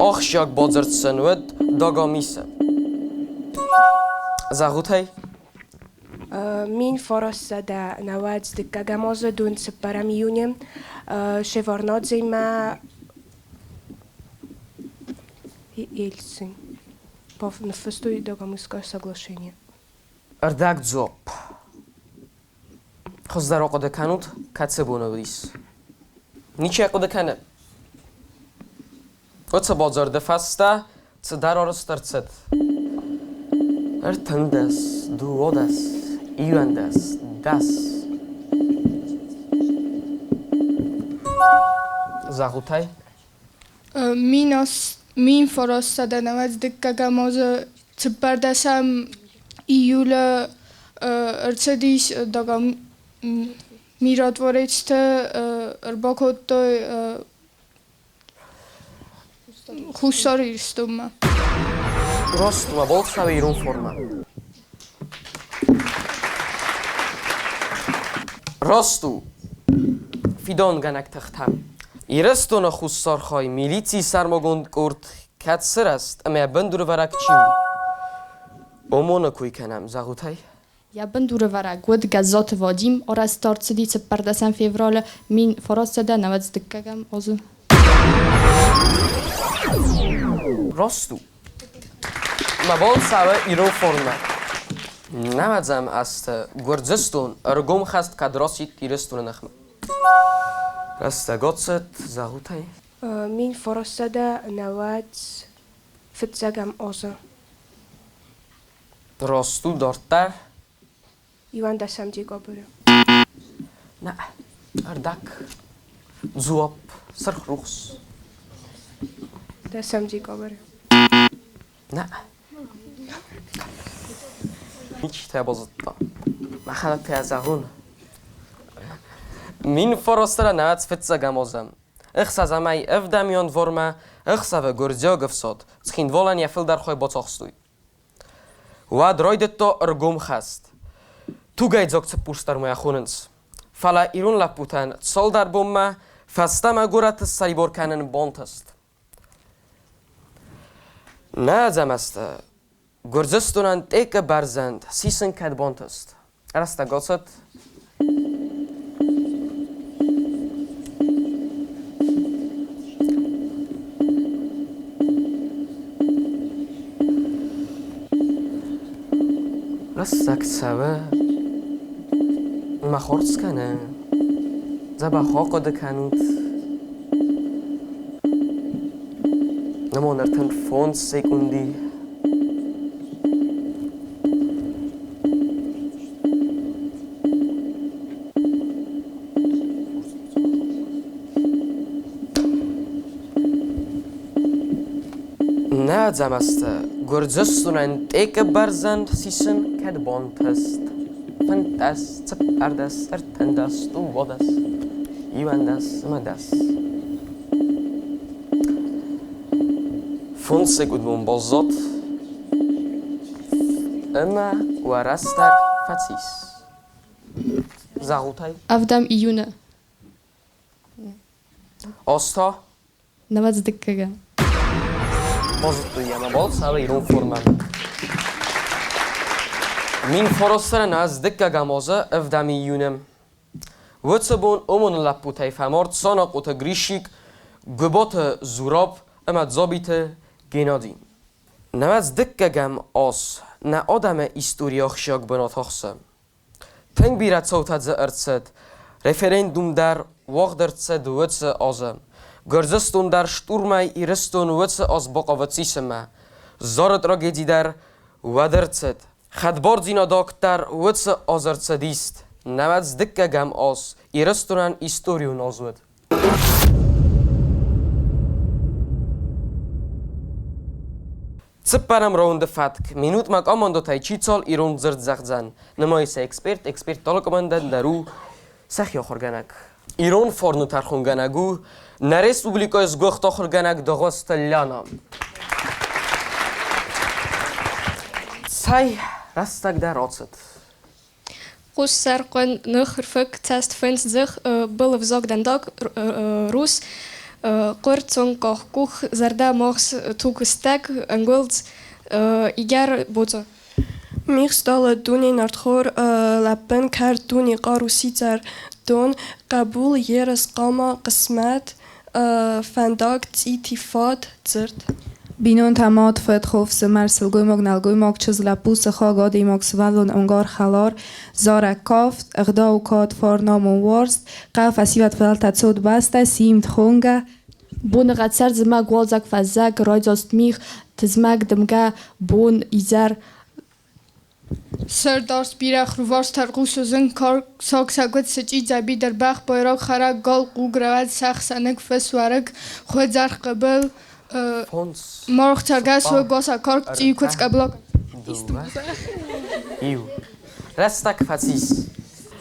آخشیاک بازرسن ود داگامیسه زغوتای مين فرص دا نواد دكا جاموزة دون سبارا ميونيم شفارنات زي ما Ельцин на фесту дагамское соглашение. Ардак дзоп. Хоздар оqada kanut katsebonodis. Niçe oqada kanı? Otsa bozorda fasta dar orastartsat. Ertandas, duodas, ivandas, das. Zagutay? Min فرستادن از دکه گمازه تبردسم ایول ارتدیش داگم میراد وارد ارباکوت خوشاری استوم Rostuma bolsa ve irun forma. Rostu fidon ganak takhtam. ایرستون خوستارخای میلیتی سرماگوند کرد کت سر است اما بندور ورک چیم اومون کوی کنم زغوتای Ja będę wara głód gazoty wodzim oraz torcylicy pardasan fewrole min forosada nawet zdykagam ozu. Rostu. Ma bol całe iron forma. Namadzam است گرزستون ارگم خست کدراسی تیرستون نخم. رستگاتت زهوتای. Min forosada nawet فتزاقم أوزا راستو دارتر. يوان دا سمجي قبره نه اردک زواب سرخ روخس دا سمجي قبره نه هیچ تبازتا ما خلق تازهون min forostera nawet فتزاقم اوزم اخسا مای افدامیان ورما اخسا و گرزیاگ افساد سخین ولن یفل در خوی باتاخستوی و درایدت تا ارگم خست تو گاید زاکت پوشتر مویا خوننس فلا ایرون لپوتن سال در بوم فستا ما گورت سریبور کنن بانتست نه زمست گرزستونن تیک برزند سیسن کد بانتست رستا گاست رستك سوا ما خورس کنه زبا خاقد کنوت نمونرتن فون سیکوندی نه زمسته گرزستونن تیک برزند سیسن کد بانتست فنتست سپردست ارتندست و وادست ایوندست مدست فونسه گودمون بازات اما و رستک فتیس زغوتای Avdam iune. آستا Nawet zdykagam. Bozutuyama bolsa ve iron forman. Min forostera nazdika gamoza evdami yunem. Vutsabun omun laputay famort sana qota grishik gubot zurab ama zabite genadi. Nazdika gam os na adame istoriyakh shak banatakhsa. Teng birat sautat za artsad referendum dar wagdartsad wutsa azam. گرزستون در شتورمای ایرستون وچه از باقاوتیشمه زارت را گیدی در ودرتد خدبار زینا داکتر وچه آزرتدیست نمت دکه گم آس ایرستونن ایستوریو نازود سپرم راونده فتک مینوت مک آمان دو تای چی چال ایرون زرد زخزن نمایی سه اکسپرت تالک مندن درو سخیا خورگنک ایران فارنو ترخونگنگو نه رسپوبلیکای از گوخت آخرگنگ داغست لانم سای رستک در آتست Rus sarqon nukhirfik tast fens zich bulv zogdan dag Rus qortson koch zarda mochs tukustak angolds igar bozo Mich stala duni nartkhor lapen kar duni qarusi tar دون قبول یرس قاما قسمت فنداق اتفاق زرد بینون تمات فت خوف سمر سلگوی مگ نلگوی مگ چز لپوس خاگادی مگ سوالون انگار خلار زار کافت اغدا و کاد فارنام و ورست قف اسیوت فدال تتصود بسته سیمت خونگه بون غتسر زمگ والزک فزک رایزاست میخ تزمگ دمگه بون ایزر Serdars birach ruvars tarqus uzun kar saksagut seci zabi der bax bayrak xara gal qugravat saxsanek feswarek khozar qabel marx targas و gosa kar tikuts qablak ایو رستک فتیس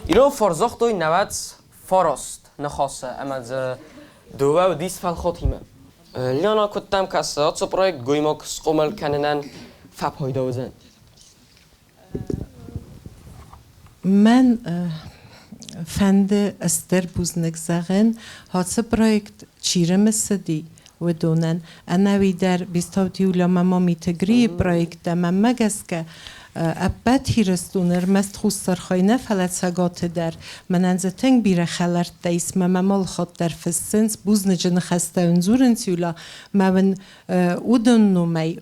ایران فرزاختوی نوت فاراست نخواسته اما دوه و دیس فل خاتیمه لیانا کتم کسته اتسا پرویکت گویماک سقومل کننن فپایده وزن من فند استر بوزنک زغن هاتس پرویکت چیرم سدی و دونن انا وی در بیستاوتی ولا ماما میتگری پرویکت مگس که ابد هیرستونر مست خوستر خاینه فلتسگات در مننزتنگ بیره خلرت دیس ممال خود در فسنس بوز نجن خسته انزورن سیولا من اودن نومی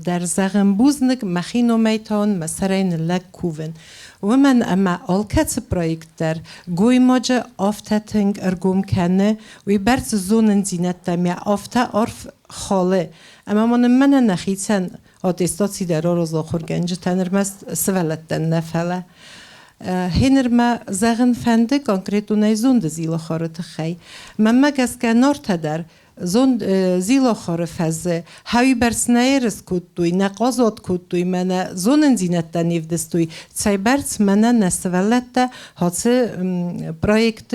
در زغن بوزنگ مخی نومی تان مسرین لگ کوون و من اما آلکت پرویکت در گوی ماجه آفتتنگ ارگوم کنه و برز زونن زینت دمی آفته عرف خاله اما من نخیتن آتستاتی در روز آخر گنج تنرمست سوالتن نفله هنرما زغن فنده کنکریتونه زوند زیل خارت خی من مگس کنار تدر زوند زیل خار فزه هایی برسنایرس کتوی نقازات کتوی من زونن زینت دنیو دستوی تای برس من نسوالت هاتس پرویکت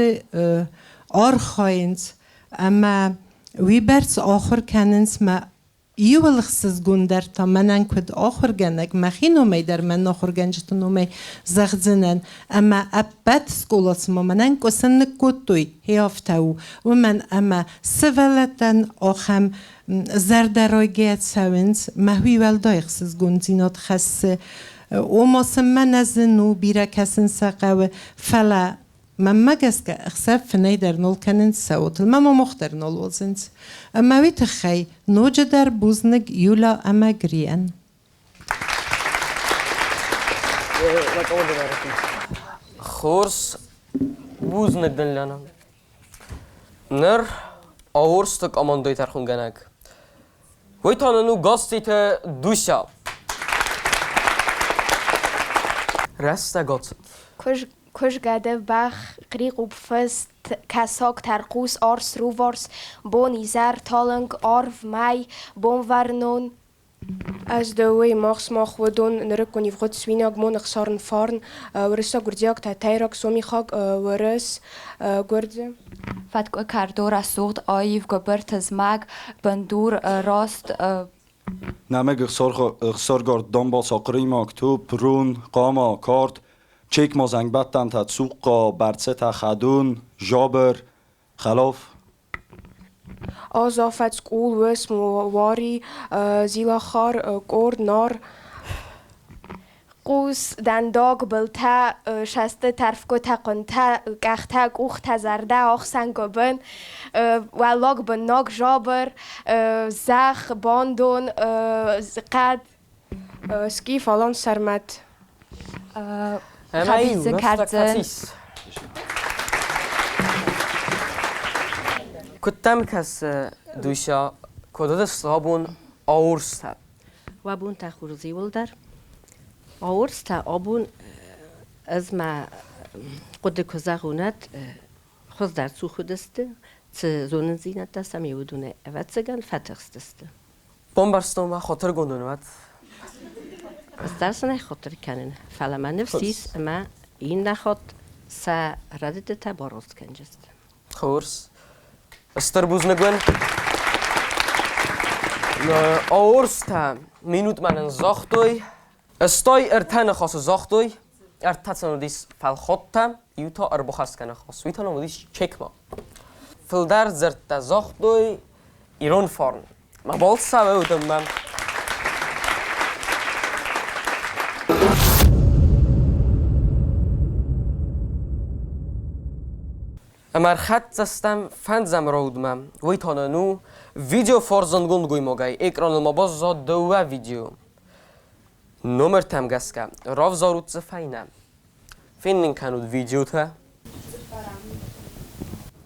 آرخاینز اما وی برس آخر کننس ما یولخسز گندر تا منن کد آخر گنگ مخینو می در من آخر گنجتونو می زغزنن اما ابد سکولات ما منن کسن کتوی هیافتاو و من اما سوالتن آخم زردرای گیت سوینز مهوی ولدایخسز گندینات خسه و ماسم من از نو بیره کسن سقاوه فلا من مگس که اخسر فنای در نول کنن سوتل ما مختر نول وزنز اما ویت خی نوج در بوزنگ یولا اما گرین خورس بوزنگ دن لانم نر آورستک امان دوی ترخون گنگ ویتان نو گاستیت دوشا رسته گاتست کش گده بخ قریق و بفست کساک ترقوس آرس روورس بونی زر تالنگ آرف مای بون ورنون از دوی ماخس ماخ ودون نرکنی فقط سویناگ مون اخسارن فارن ورسا گردیاک تا تایراک سومی خاک ورس گرده فتک کردور از سوخت آیف گبرت از مگ بندور راست نمگ اخسار گرد دنبال ساقری مکتوب رون قاما کارد چیک مازنگ بطن تا سوقا برچه تا خدون جابر خلاف آزافت سکول وس مواری زیلاخار گرد نار قوس دنداگ بلتا شسته طرفگو تقنتا گختا گوختا زرده آخسن گبن ولاگ بناگ جابر زخ باندون قد سکی فالان سرمت خبیزه کردن کتم کس دوشا کداد صابون آورست وابون تا خورزی ولدر آورست تا آبون از ما قد کزاغونت خوز در سو خودسته چه زونن زینت دست هم یودونه اوت سگن فتخست دسته بامبرستون و خاطر گندونوت از درس نه خاطر کنن فعلا من نفسیس اما این نخواد سا ردت تا باروز کنجست خورس استر بوز نگون آورست مینوت منن زاختوی استای ارتن خاص زاختوی ارتن دیس فل خودتم یوتا اربخست کنه خاص ویتا نمودیش چک ما فل در زرت زاختوی ایران فارن ما بالت سوه بودم من امر خط زستم فنزم رودمم وی تانانو ویدیو فارزنگون گوی مگای اکران ما باز زاد دو ویدیو نمر تم گسکم راف زارود زفینم فینن کنود ویدیو تا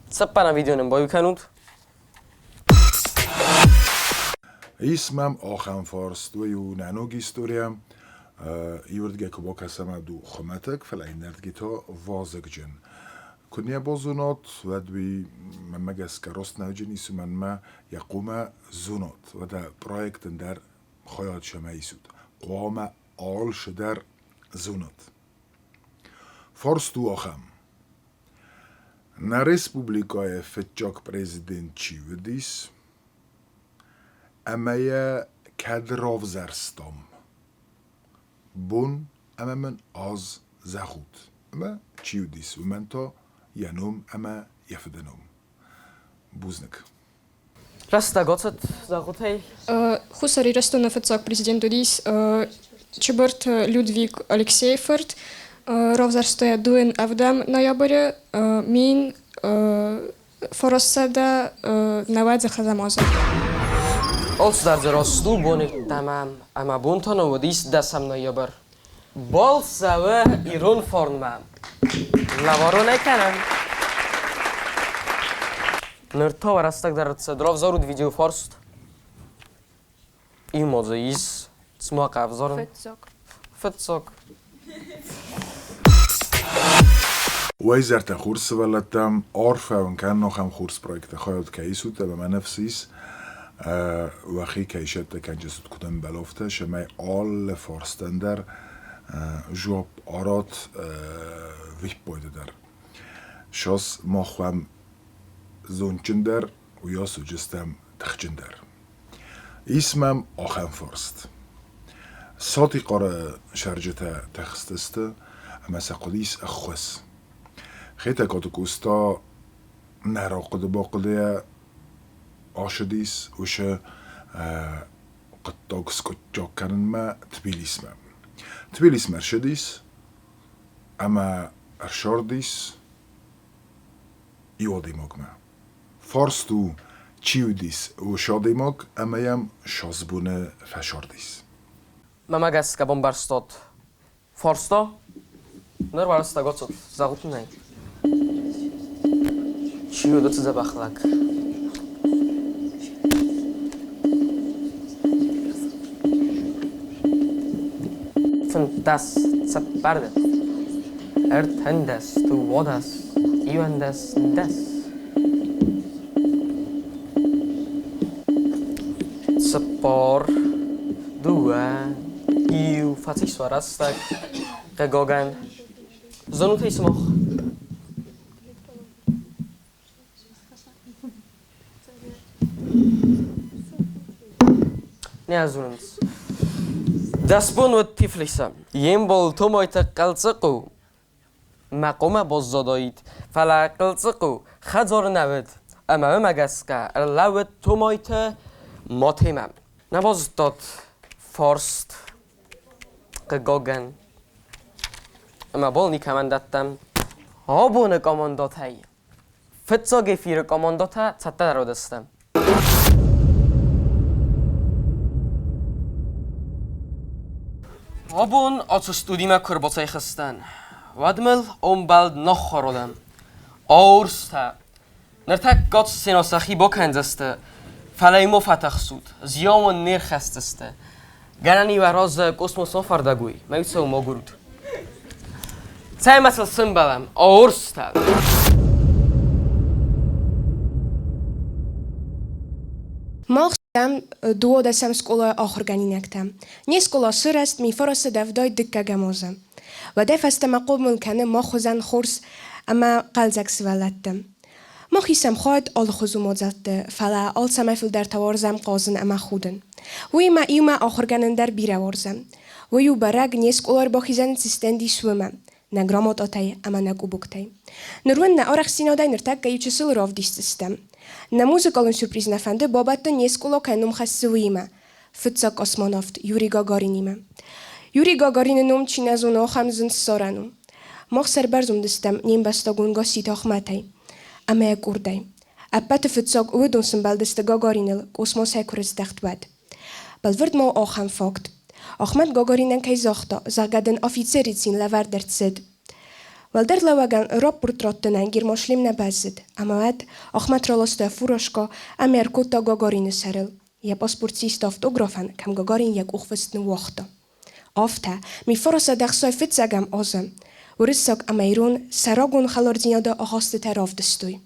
سپنا ویدیو نم بایو کنود اسمم آخم فارس دویو نانوگ استوریم یوردگه که با کسم دو خمتک فلاین نردگی تا وازگ جن کنیا بازونات و دوی من مگس که راست نوجن ایسو من ما یقوم زونات و دا پرویکت در خیات شما ایسود قوام آل شدر زونات فارس دو آخم na Respublikaya فتجاك prezident چیودیس اما یه کدراف زرستم بون اما من آز زخود اما چیودیس و من تا ینوم اما یفدنوم بوزنک رستا گاتت زخود هی Хусари расту на ФЦАК президенту дис Чеберт Людвиг Алексеевфорд, ровзарстоя дуин авдам ноябре, мин форосада навадзе хазамоза. Олс дар зеросту бонит тамам, ама бунтон ودیس دستم نایبر. بال سوه ایرون فرنمم. لوارو نکنم. نرتا و رستک در صدراف زارود ویدیو فارست. این موضوعیست. سما قفزارم. فتساک. ويزرت خورس ولتم عارفة وإن كان نخم خورس برايكت خايد كيسو تبا ما نفسيس وخي كيشت كان جسد كتن بلوفته شماي آل فارستندر جواب آرات ويح بويده در شاس ما خوام زونچندر و یا سوجستم تخچندر اسمم آخم فارست ساتی قاره شرجته تخستسته اما سقلیس اخوس خیلی کاتو کوستا نراقده باقده آشدیس وشه قطاق سکوت کنن ما تبیلیس مرشدیس اما ارشاردیس ایوادی مگمه فارستو چیودیس و شادی مگ اما یم شازبونه فشاردیس ممگس که بمبرستاد فارستا نر برستا گاتو زغوت نی چیو دو تزه بخلک فنتاس سپرده ارتندس تو وادس ایوندس دس سپار دوه ایو فتیش سوارستک قگاگن زنو تیسمخ نه از اونس دستبون و تیفلیسم یم بول تو مایت قلصقو مقوم باز زادایید فلا قلصقو خزار نود اما مگسکه لوت تو مایت ماتیمم نباز داد فارست قگاگن اما بول نیکمن دادم ها بونه کاماندات هی فتسا گفیر کاماندات ها چطه در رو دستم هابون آتو استودیما کرباتای خستن ودمل اون بلد نخوردم آورسته نرتک گات سیناسخی با کنزسته فلیمو فتح سود زیامون نیر خستسته گرانی و راز کسموس نفردگوی میوسه و مگرود سعی مثل سنبالم آورسته Tam duoda sam skola آخرگانینکتم. نی skola سرست می فرست دفدای دکه گمازم. و دفست مقوم کنه ما خوزن خورس اما قلزک سوالتم. ما خیسم خواهد آل خوزو مازده فلا آل سمفل در توارزم قازن اما خودن. وی ما ایوما آخرگانن در بیره وارزم. ویو برگ نی skolar با خیزن سیستندی سومم. نگرامات آتای اما نگو بکتای. نروان نه آرخ سینادای نرتک گیو چسل راف دیستستم. На музыкалын сюрприз нафанды бабатты несколо кайнум хассывыйма. Фытсак космонавт Юрий Гагаринима. Юрий Гагарининум чиназуно хамзын сорану. Мох сербарзум дыстам ним бастагун гасит ахматай. Ама як урдай. Аппаты фытсак уйдунсын балдысты Гагаринил космос хайкурыз дахтбад. Балвырд мау ахам факт. Ахмат Гагаринен кай захта загадын офицерицин лавардертсид. Валдер лаваган рапорт роттенен гирмошлим небезид, амаед Ахмат ролосте фурошка, амер кута Гагарин серил. Я паспортсист автографен, кам Гагарин як ухвестну вахта. Афта, ми фороса дахсой фитзагам азем. Урисак амейрун сарагун халардинада ахасте тераф дستوی.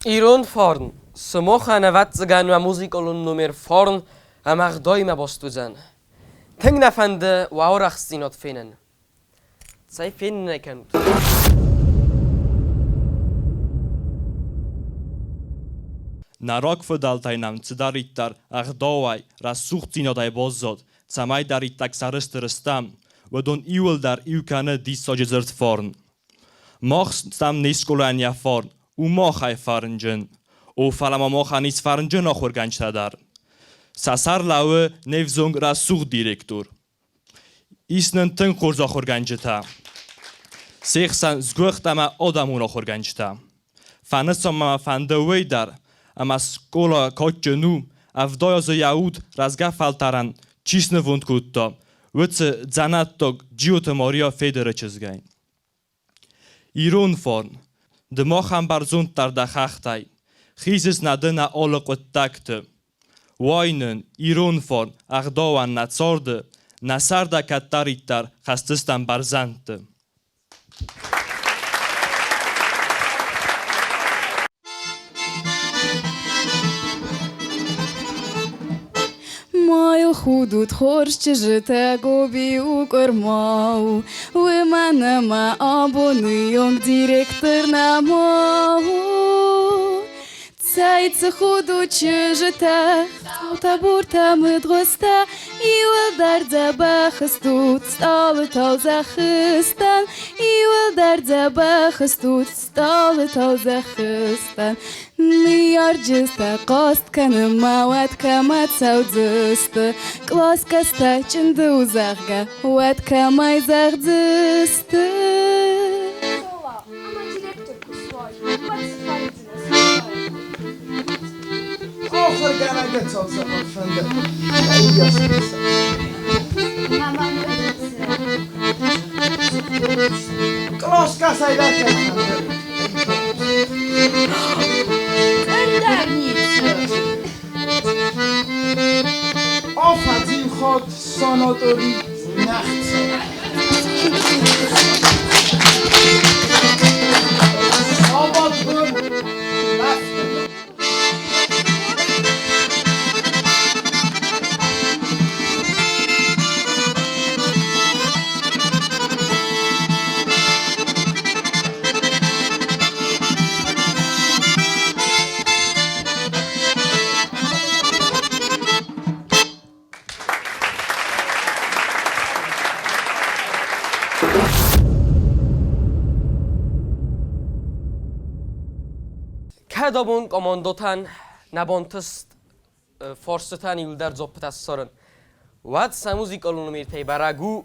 ایران فارن سماخ نوتزگن و موزیکالون نومر فارن اماغ دایم باستوزن تنگ نفنده و آورخ سینات فینن سای فین نکن Нарок фдалтайнам цдариттар ахдавай расухтинодай боззод цамай дариттак сарыстырыстам вадон иулдар иукана диссоджезерт форн махс стам нисколания форн у махай фарнжен او فلما ما خانیس فرنجه نخور گنج تدار سسر لاوه نفزونگ رسوخ دیرکتور ایسنن تن خورزا خور گنج تا سیخسن زگوخت اما آدمون خور گنج تا فنسا ما فنده وی در اما سکولا کاک جنو افدای از یهود رزگه فلترن چیس نوند کود تا وچه زنت تا جیوت ماریا فیدره چزگین ایرون فارن دماغ هم برزوند در دخختای خیزس نده نه آلق و تکته واینن ایرون فان اغداوان نتسارده نسرده کتریتر خستستن برزنده مایل خودت خورش چجته گوبی و کرماو و من ما آبونیونگ دیرکتر نماو سایت خودو چجته تا بورتا مدغسته ایول در زبه خستوت ستال تازه خستن ایول در زبه خستوت ستال تازه خستن نیار جسته قاست کنم مواد کمت سودزسته کلاس کسته چنده و زغگه واد کمای زغزسته آخر گنگه تازه آفنده کلاس کسای در کنده در نیچه آفدین خود ساناتوری نخت آباد بون رفت کدابون کاماندوتن نبانتست فارستن یلدر زوبت از سرن واد سموزیک آلونو میرتی براگو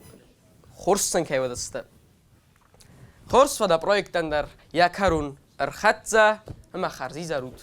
خورستن که ودسته خورس و دا پرویکتن در یکرون ارخطزه اما خرزی زرود